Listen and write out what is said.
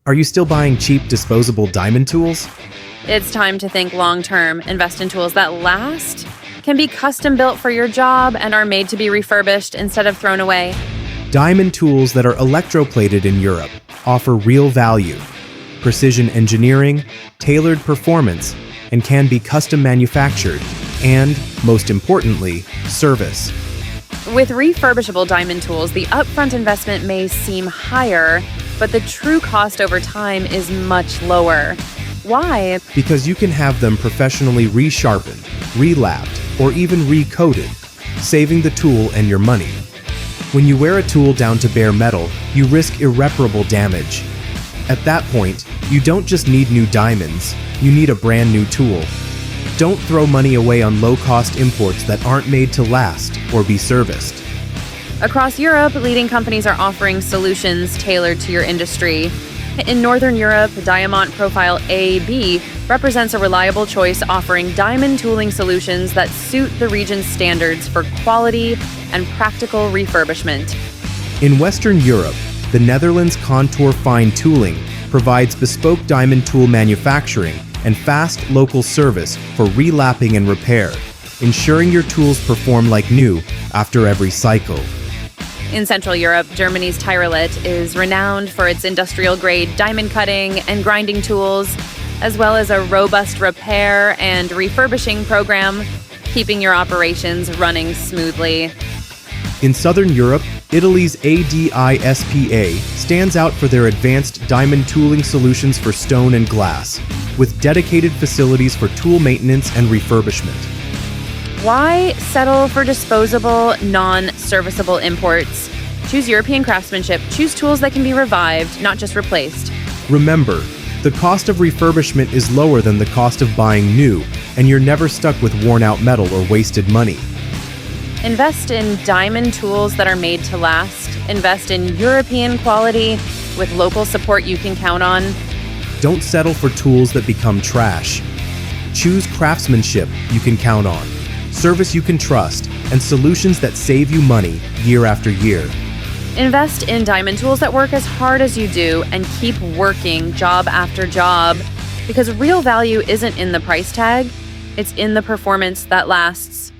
Are you still buying cheap disposable diamond tools? It's time to think long-term. Invest in tools that last, can be custom built for your job, and are made to be refurbished instead of thrown away. Diamond tools that are electroplated in Europe offer real value, precision engineering, tailored performance, and can be custom manufactured, and, most importantly, service. With refurbishable diamond tools, the upfront investment may seem higher, but the true cost over time is much lower. Why? Because you can have them professionally resharpened, relapped, or even recoated, saving the tool and your money. When you wear a tool down to bare metal, you risk irreparable damage. At that point, you don't just need new diamonds, you need a brand new tool. Don't throw money away on low-cost imports that aren't made to last or be serviced. Across Europe, leading companies are offering solutions tailored to your industry. In Northern Europe, Diamantprofil AB represents a reliable choice offering diamond tooling solutions that suit the region's standards for quality and practical refurbishment. In Western Europe, the Netherlands Contour Fine Tooling provides bespoke diamond tool manufacturing and fast local service for relapping and repair, ensuring your tools perform like new after every cycle. In Central Europe, Germany's Tyrolit is renowned for its industrial-grade diamond cutting and grinding tools, as well as a robust repair and refurbishing program, keeping your operations running smoothly. In Southern Europe, Italy's ADI S.p.A. stands out for their advanced diamond tooling solutions for stone and glass, with dedicated facilities for tool maintenance and refurbishment. Why settle for disposable, non-serviceable imports? Choose European craftsmanship. Choose tools that can be revived, not just replaced. Remember, the cost of refurbishment is lower than the cost of buying new, and you're never stuck with worn-out metal or wasted money. Invest in diamond tools that are made to last. Invest in European quality with local support you can count on. Don't settle for tools that become trash. Choose craftsmanship you can count on, service you can trust, and solutions that save you money year after year. Invest in diamond tools that work as hard as you do and keep working job after job, because real value isn't in the price tag, it's in the performance that lasts.